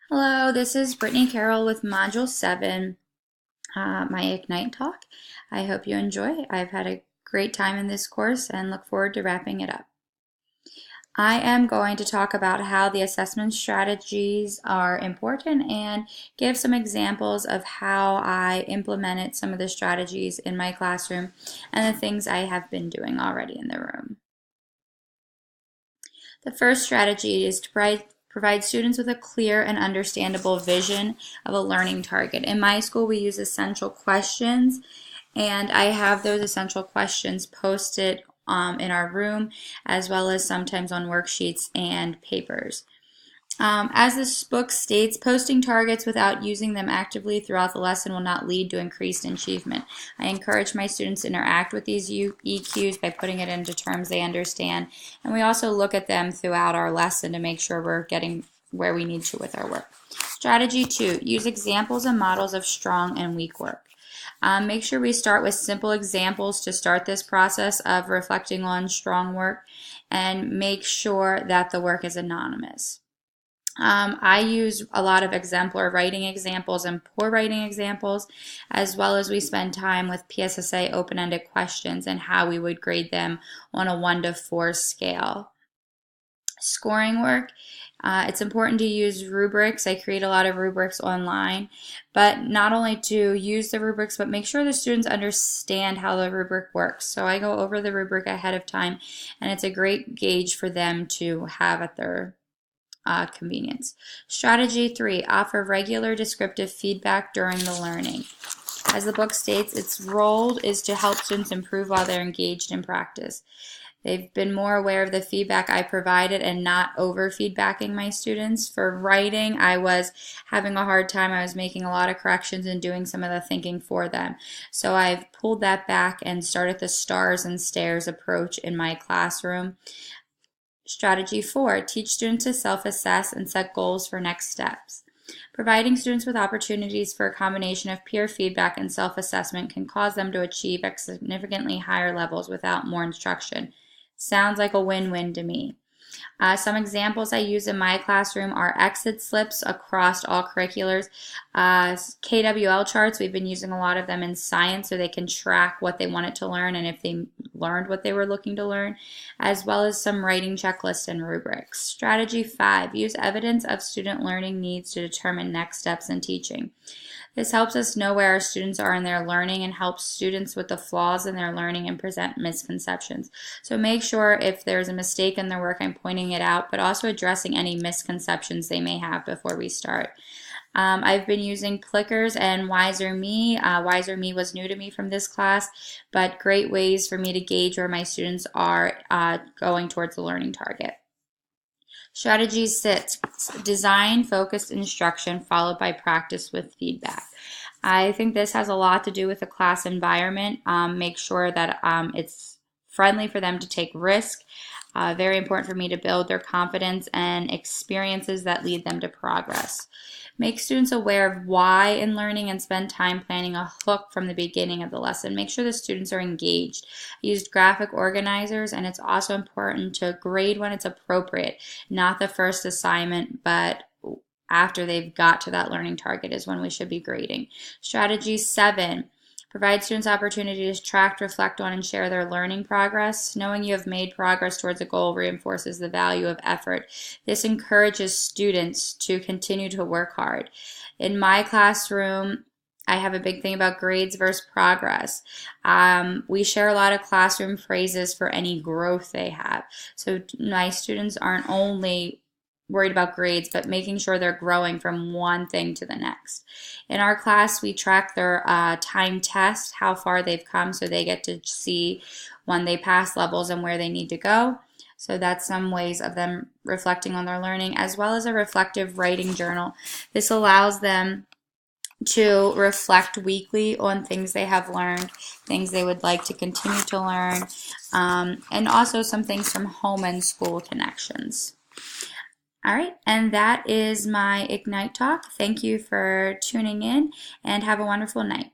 Hello, this is Brittany Carroll with Module 7, my Ignite talk. I hope you enjoy. I've had a great time in this course and look forward to wrapping it up. I am going to talk about how the assessment strategies are important and give some examples of how I implemented some of the strategies in my classroom and the things I have been doing already in the room. The first strategy is to provide students with a clear and understandable vision of a learning target. In my school, we use essential questions, and I have those essential questions posted in our room, as well as sometimes on worksheets and papers. As this book states, posting targets without using them actively throughout the lesson will not lead to increased achievement. I encourage my students to interact with these EQs by putting it into terms they understand, and we also look at them throughout our lesson to make sure we're getting where we need to with our work. Strategy 2, use examples and models of strong and weak work. Make sure we start with simple examples to start this process of reflecting on strong work, and make sure that the work is anonymous. I use a lot of exemplar writing examples and poor writing examples, as well as we spend time with PSSA open-ended questions and how we would grade them on a 1 to 4 scale. Scoring work, it's important to use rubrics. I create a lot of rubrics online, but not only to use the rubrics, but make sure the students understand how the rubric works. So I go over the rubric ahead of time, and it's a great gauge for them to have at their convenience. Strategy 3, offer regular descriptive feedback during the learning. As the book states, its role is to help students improve while they're engaged in practice. They've been more aware of the feedback I provided and not over feedbacking my students. For writing, I was having a hard time. I was making a lot of corrections and doing some of the thinking for them. So I've pulled that back and started the stars and stairs approach in my classroom. Strategy 4, teach students to self-assess and set goals for next steps. Providing students with opportunities for a combination of peer feedback and self-assessment can cause them to achieve at significantly higher levels without more instruction. Sounds like a win-win to me. Some examples I use in my classroom are exit slips across all curriculars, KWL charts. We've been using a lot of them in science so they can track what they wanted to learn and if they learned what they were looking to learn, as well as some writing checklists and rubrics. Strategy 5, use evidence of student learning needs to determine next steps in teaching. This helps us know where our students are in their learning and helps students with the flaws in their learning and present misconceptions. So make sure if there's a mistake in their work, I'm pointing it out, but also addressing any misconceptions they may have before we start. I've been using Plickers and Wiser Me. Wiser Me was new to me from this class, but great ways for me to gauge where my students are going towards the learning target. Strategy 6, design focused instruction followed by practice with feedback. I think this has a lot to do with the class environment. Make sure that it's friendly for them to take risk. Very important for me to build their confidence and experiences that lead them to progress. Make students aware of why in learning and spend time planning a hook from the beginning of the lesson. Make sure the students are engaged. I used graphic organizers, and it's also important to grade when it's appropriate, not the first assignment, but after they've got to that learning target is when we should be grading. Strategy 7, provide students opportunities to track, reflect on, and share their learning progress. Knowing you have made progress towards a goal reinforces the value of effort. This encourages students to continue to work hard. In my classroom, I have a big thing about grades versus progress. We share a lot of classroom phrases for any growth they have. So my students aren't only worried about grades, but making sure they're growing from one thing to the next. In our class, we track their time test, how far they've come, so they get to see when they pass levels and where they need to go. So that's some ways of them reflecting on their learning, as well as a reflective writing journal. This allows them to reflect weekly on things they have learned, things they would like to continue to learn, and also some things from home and school connections. All right, and that is my Ignite talk. Thank you for tuning in, and have a wonderful night.